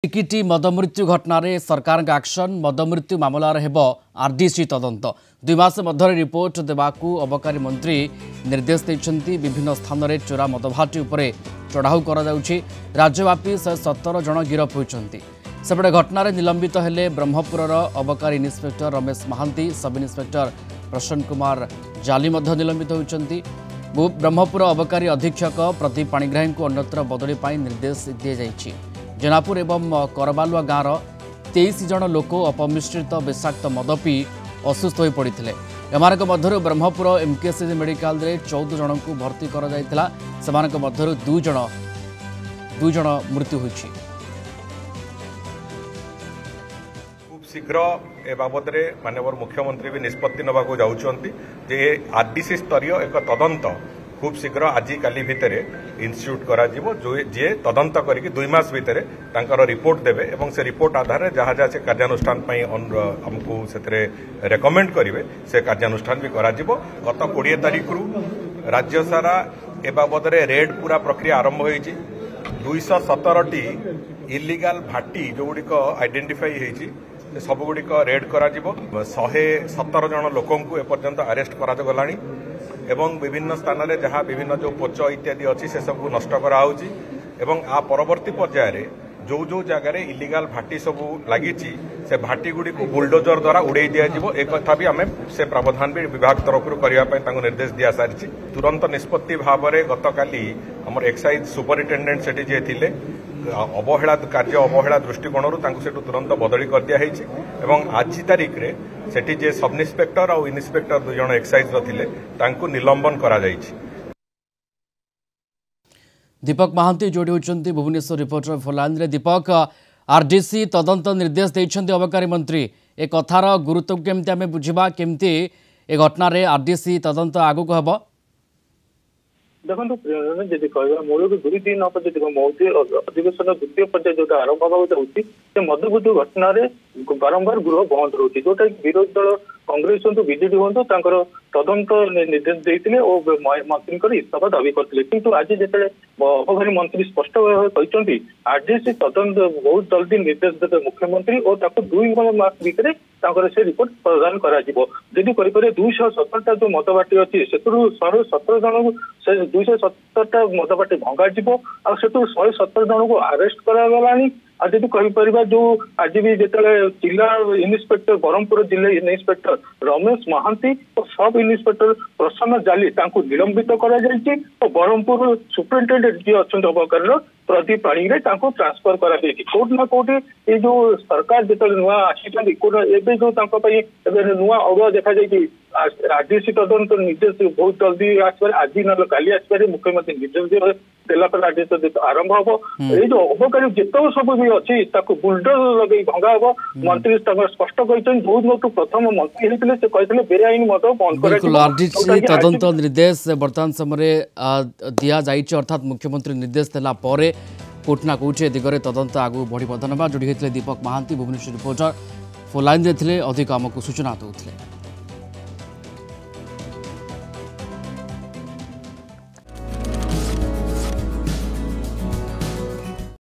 टिकिटी मदमृत्यु घटना सरकार एक्शन मदमृत्यु मामलार हेब आरडीसी तदंत 2 मास मध्य रिपोर्ट देवाकू अबकारी मंत्री निर्देश देइछन्ती। विभिन्न स्थान में चोरा मदभाटी उपरे चढ़ाऊ राज्यव्यापी 117 जन गिरफ होइछन्ती। सेपटे घटना निलंबित हेले ब्रह्मपुरर अबकारी inspector Ramesh Mahanti, sub inspector प्रसन्न कुमार जाली निलंबित होइछन्ती। ब्रह्मपुर अबकारी अधीक्षक प्रदीप पाणिग्राही को अन्यत्र बदली निर्देश दी जाइछि। जेनापुर एवं करबालुआ गाँवर 23 जन लोक अपमिश्रित विषाक्त मद पी असुस्थ हो पड़ते। एमानक मध्यरु ब्रह्मपुर एमकेसीजी मेडिकल 14 जन को भर्ती करा सेमानक मध्यरु 2 जन मृत्यु होइछि। खूब शीघ्र ए बाबद माननीय मुख्यमंत्री भी निष्पत्ति नबाकू जाउछन्ती जे आरडीसी स्तरीय एक तदंत खूब शीघ्र आज काली भितर इन्स्टिट्यूट करा जीवो जो जे तदंत करके 2 मास भितर तांकर रिपोर्ट देबे एवं से रिपोर्ट आधार जहाँ जहाँ से कार्यानुष्ठान हमको से रेकमेंड करेंगे से कार्यानुष्ठान भी करा जीवो। गत 20 तारीख रु राज्य सारा ए बाबद रेड पूरा प्रक्रिया आरंभ होइछि। 217टी इलीगल भाटी जो गुड़िक आइडेंटिफाई होइछि सबुगुड़िक रेड करा जीवो। 117 जन लोकों को एपर्यंत अरेस्ट करा गलानी एवं विभिन्न स्थान में जहाँ विभिन्न जो पोच इत्यादि अच्छी से सब नष्ट कराऊँगी एवं आ परवर्ती पर्यायर जो जो जगार इलीगल भाटी सब लगी से भाटी गुड़ी को बुलडोजर द्वारा उड़े दिज्व एक कथा भी आम से प्रावधान भी विभाग तरफ करने निर्देश दि सारी। तुरंत निष्पत्ति भाव में गत काली आम एक्साइज सुपरिटेडेट से थे अवहेला कार्य अवहेला दृष्टिकोण से तुरंत बदली कर दिखाई एवं आज तारीख रे सेठी जे सब इन्स्पेक्टर और इन्स्पेक्टर 2 जन एक्साइज रे निलंबन करा जायछि। दीपक महांती जोड़ी होती भुवनेश्वर रिपोर्टर फोनलाइन रे। दीपक, आरडीसी तदंत निर्देश देइछन्ती अबकारी मंत्री, ए कथार गुरुत्व केमती आमे बुझिबा, केमती ए घटना रे आरडीसी तदंत आगु को हबो? देखो जी कह मूल 2 दिन अधिवेशन द्वितीय पर्याय जो आरंभ होगा जाऊँगी मध्यबुद्धि घटना बारंबार गृह बंद रोचे जोटा विरोधी दल कांग्रेस हूँ बीजेडी हूँ तदंत निर्देश देते और मंत्री इस्तीफा दावी करते किंतु आज जिते अबकारी मंत्री स्पष्ट भाव कहते आरडीसी तदंत बहुत जल्दी निर्देश देते मुख्यमंत्री और 2 मास भितर से रिपोर्ट प्रदान करी करें 217टा जो मदबाटी अच्छी से 117 जन से 217टा मदबाटी भंगा आ 117 जन को अरेस्ट करागला। आज जी कहीपर जो आज भी जिते जिला इन्स्पेक्टर ब्रह्मपुर जिला इन्स्पेक्टर रमेश महांती और सब इन्स्पेक्टर प्रसन्न जाली निलंबित कर ब्रह्मपुर सुपरिटेडेट जी अच्छा अबकारी प्रदीप पाणिग्राही ट्रांसफर करोना कौटी ये जो सरकार जो नुआ आसी जो नुआ अड़ुआ देखा जाए आरडीसी तदंत निर्देश बहुत जल्दी आसपारे आज ना काली आसपारे मुख्यमंत्री निर्देश देला आरडीसी आरंभ हम ये जो अबकारी जिते सब भी अच्छी बुलडोजर लगे भंगा हम मंत्री स्पष्ट कहते बहुत बहुत प्रथम मंत्री होते से कहते बेआईन मद बंद आरडीसी तदंत निर्देश वर्तमान समय दि जाइए अर्थात मुख्यमंत्री निर्देश देला परे कोटना कोटे दिगरे तदंत आगू बढ़ धन्यवाद। जोड़ी होते दीपक महांती भुवनेश्वर रिपोर्टर फोनलाइन रे अधिक आमको सूचना दूसरे।